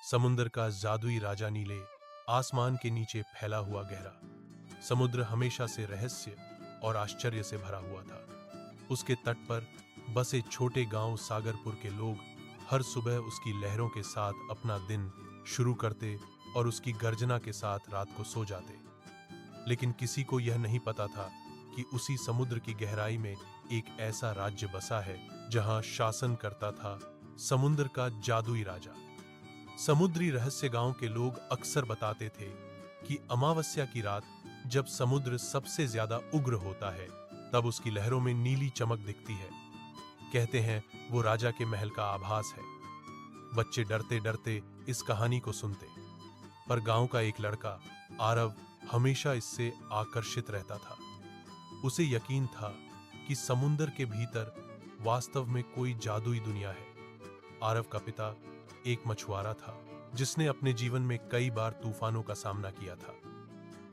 समुद्र का जादुई राजा नीले आसमान के नीचे फैला हुआ गहरा समुद्र हमेशा से रहस्य और आश्चर्य से भरा हुआ था। उसके तट पर बसे छोटे गांव सागरपुर के लोग हर सुबह उसकी लहरों के साथ अपना दिन शुरू करते और उसकी गर्जना के साथ रात को सो जाते। लेकिन किसी को यह नहीं पता था कि उसी समुद्र की गहराई में एक ऐसा राज्य बसा है जहां शासन करता था समुद्र का जादुई राजा। समुद्री रहस्य गांव के लोग अक्सर बताते थे कि अमावस्या की रात जब समुद्र सबसे ज्यादा उग्र होता है तब उसकी लहरों में नीली चमक दिखती है। कहते हैं वो राजा के महल का आभास है। बच्चे डरते डरते इस कहानी को सुनते, पर गांव का एक लड़का आरव हमेशा इससे आकर्षित रहता था। उसे यकीन था कि समुद्र के भीतर वास्तव में कोई जादुई दुनिया है। आरव का पिता एक मछुआरा था जिसने अपने जीवन में कई बार तूफानों का सामना किया था।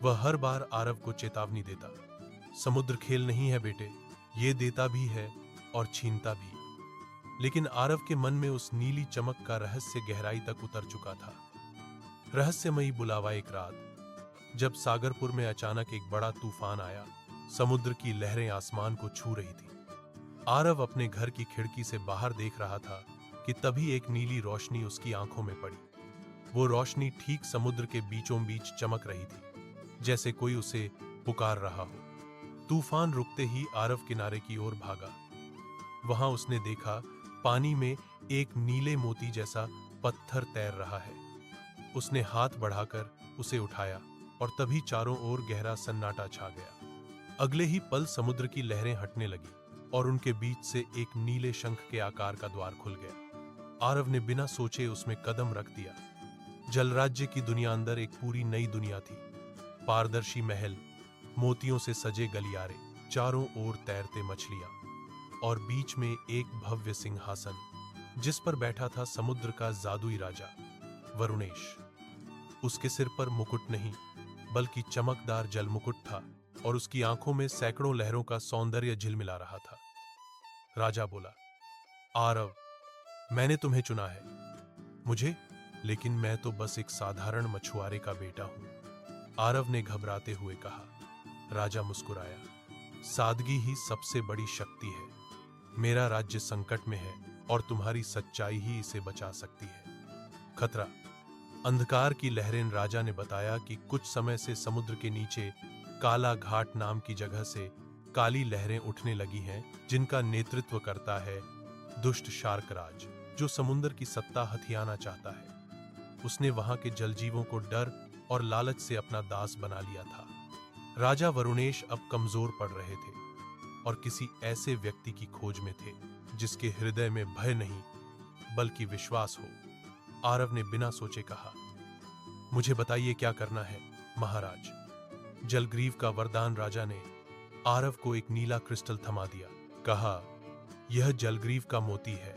वह हर बार आरव को चेतावनी देता, समुद्र खेल नहीं है बेटे, ये देता भी है और छीनता भी। लेकिन आरव के मन में उस नीली चमक का रहस्य गहराई तक उतर चुका था। रहस्यमयी बुलावा एक रात जब सागरपुर में अचानक एक बड़ा तूफान आया, समुद्र की लहरें आसमान को छू रही थी। आरव अपने घर की खिड़की से बाहर देख रहा था कि तभी एक नीली रोशनी उसकी आंखों में पड़ी। वो रोशनी ठीक समुद्र के बीचों बीच चमक रही थी, जैसे कोई उसे पुकार रहा हो। तूफान रुकते ही आरव किनारे की ओर भागा। वहां उसने देखा पानी में एक नीले मोती जैसा पत्थर तैर रहा है। उसने हाथ बढ़ाकर उसे उठाया और तभी चारों ओर गहरा सन्नाटा छा गया। अगले ही पल समुद्र की लहरें हटने लगी और उनके बीच से एक नीले शंख के आकार का द्वार खुल गया। आरव ने बिना सोचे उसमें कदम रख दिया। जलराज्य की दुनिया अंदर एक पूरी नई दुनिया थी। पारदर्शी महल, मोतियों से सजे गलियारे, चारों ओर तैरते मछलियां और बीच में एक भव्य सिंहासन जिस पर बैठा था समुद्र का जादुई राजा वरुणेश। उसके सिर पर मुकुट नहीं बल्कि चमकदार जल मुकुट था और उसकी आंखों में सैकड़ों लहरों का सौंदर्य झिलमिला रहा था। राजा बोला, आरव, मैंने तुम्हें चुना है। मुझे? लेकिन मैं तो बस एक साधारण मछुआरे का बेटा हूं, आरव ने घबराते हुए कहा। राजा मुस्कुराया, सादगी ही सबसे बड़ी शक्ति है। मेरा राज्य संकट में है और तुम्हारी सच्चाई ही इसे बचा सकती है। खतरा, अंधकार की लहरें। राजा ने बताया कि कुछ समय से समुद्र के नीचे काला घाट नाम की जगह से काली लहरें उठने लगी हैं, जिनका नेतृत्व करता है दुष्ट शार्कराज, जो समुद्र की सत्ता हथियाना चाहता है। उसने वहां के जलजीवों को डर और लालच से अपना दास बना लिया था। राजा वरुणेश अब कमजोर पड़ रहे थे और किसी ऐसे व्यक्ति की खोज में थे जिसके हृदय में भय नहीं बल्कि विश्वास हो। आरव ने बिना सोचे कहा, मुझे बताइए क्या करना है महाराज। जलग्रीव का वरदान। राजा ने आरव को एक नीला क्रिस्टल थमा दिया। कहा, यह जलग्रीव का मोती है,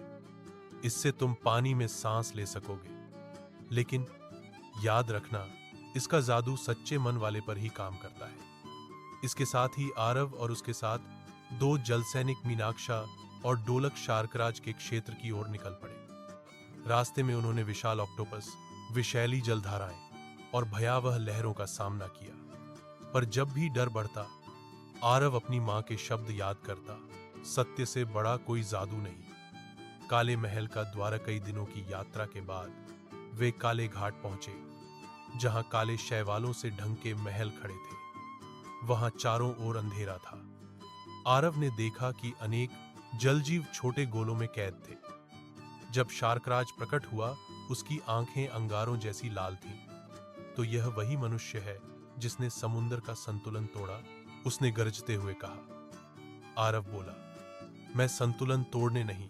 इससे तुम पानी में सांस ले सकोगे। लेकिन याद रखना, इसका जादू सच्चे मन वाले पर ही काम करता है। इसके साथ ही आरव और उसके साथ दो जल सैनिक मीनाक्षा और डोलक शार्कराज के क्षेत्र की ओर निकल पड़े। रास्ते में उन्होंने विशाल ऑक्टोपस, विषैली जलधाराएं और भयावह लहरों का सामना किया। पर जब भी डर बढ़ता, आरव अपनी मां के शब्द याद करता, सत्य से बड़ा कोई जादू नहीं। काले महल का द्वार। कई दिनों की यात्रा के बाद वे काले घाट पहुंचे, जहां काले शैवालों से ढंके महल खड़े थे। वहां चारों ओर अंधेरा था। आरव ने देखा कि अनेक जलजीव छोटे गोलों में कैद थे। जब शार्कराज प्रकट हुआ, उसकी आंखें अंगारों जैसी लाल थीं। तो यह वही मनुष्य है जिसने समुद्र का संतुलन तोड़ा, उसने गरजते हुए कहा। आरव बोला, मैं संतुलन तोड़ने नहीं,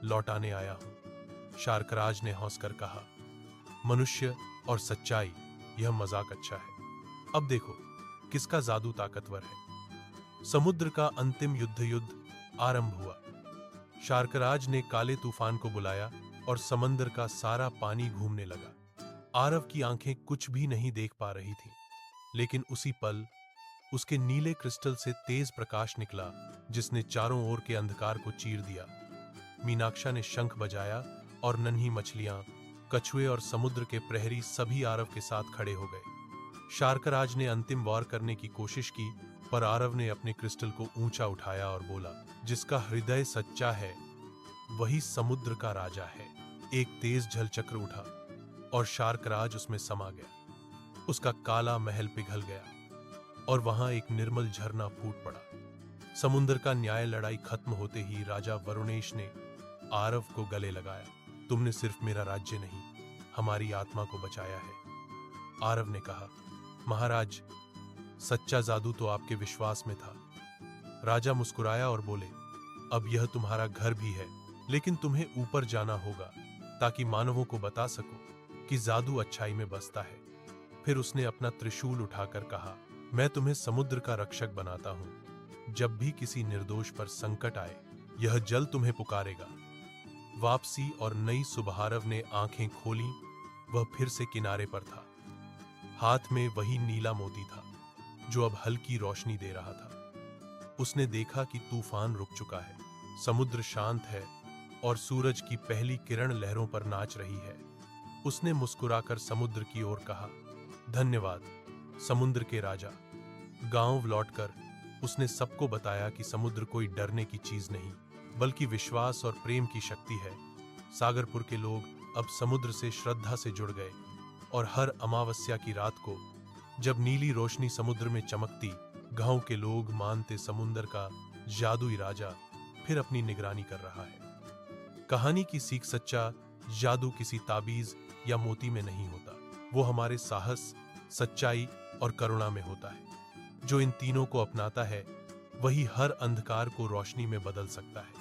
लौटाने आया हूं। शार्कराज ने हंसकर कहा, मनुष्य और सच्चाई, यह मजाक अच्छा है। अब देखो किसका जादू ताकतवर है। समुद्र का अंतिम युद्ध आरंभ हुआ। शार्कराज ने काले तूफान को बुलाया और समंदर का सारा पानी घूमने लगा। आरव की आंखें कुछ भी नहीं देख पा रही थीं, लेकिन उसी पल उसके नीले क्रिस्टल से तेज प्रकाश निकला, जिसने चारों ओर के अंधकार को चीर दिया। मीनाक्षा ने शंख बजाया और नन्ही मछलियां कछुए और समुद्र के प्रहरी सभी आरव के साथ खड़े हो गए। शार्कराज ने अंतिम वार करने की कोशिश की, पर आरव ने अपने क्रिस्टल को ऊंचा उठाया और बोला, जिसका हृदय सच्चा है वही समुद्र का राजा है। एक तेज जलचक्र उठा और शार्कराज उसमें समा गया। उसका काला महल पिघल गया और वहां एक निर्मल झरना फूट पड़ा। समुद्र का न्याय लड़ाई खत्म होते ही राजा वरुणेश ने आरव को गले लगाया। तुमने सिर्फ मेरा राज्य नहीं, हमारी आत्मा को बचाया है। आरव ने कहा, महाराज, सच्चा जादू तो आपके विश्वास में था। राजा मुस्कुराया और बोले, अब यह तुम्हारा घर भी है, लेकिन तुम्हें ऊपर जाना होगा ताकि मानवों को बता सको कि जादू अच्छाई में बसता है। फिर उसने अपना त्रिशूल उठाकर कहा, मैं तुम्हें समुद्र का रक्षक बनाता हूं। जब भी किसी निर्दोष पर संकट आए, यह जल तुम्हें पुकारेगा। वापसी और नई सुबह आरव ने आंखें खोली। वह फिर से किनारे पर था। हाथ में वही नीला मोती था जो अब हल्की रोशनी दे रहा था। उसने देखा कि तूफान रुक चुका है, समुद्र शांत है और सूरज की पहली किरण लहरों पर नाच रही है। उसने मुस्कुराकर समुद्र की ओर कहा, धन्यवाद समुद्र के राजा। गांव लौटकर उसने सबको बताया कि समुद्र कोई डरने की चीज नहीं, बल्कि विश्वास और प्रेम की शक्ति है। सागरपुर के लोग अब समुद्र से श्रद्धा से जुड़ गए और हर अमावस्या की रात को जब नीली रोशनी समुद्र में चमकती, गांव के लोग मानते समुद्र का जादुई राजा फिर अपनी निगरानी कर रहा है। कहानी की सीख, सच्चा जादू किसी ताबीज या मोती में नहीं होता, वो हमारे साहस, सच्चाई और करुणा में होता है। जो इन तीनों को अपनाता है वही हर अंधकार को रोशनी में बदल सकता है।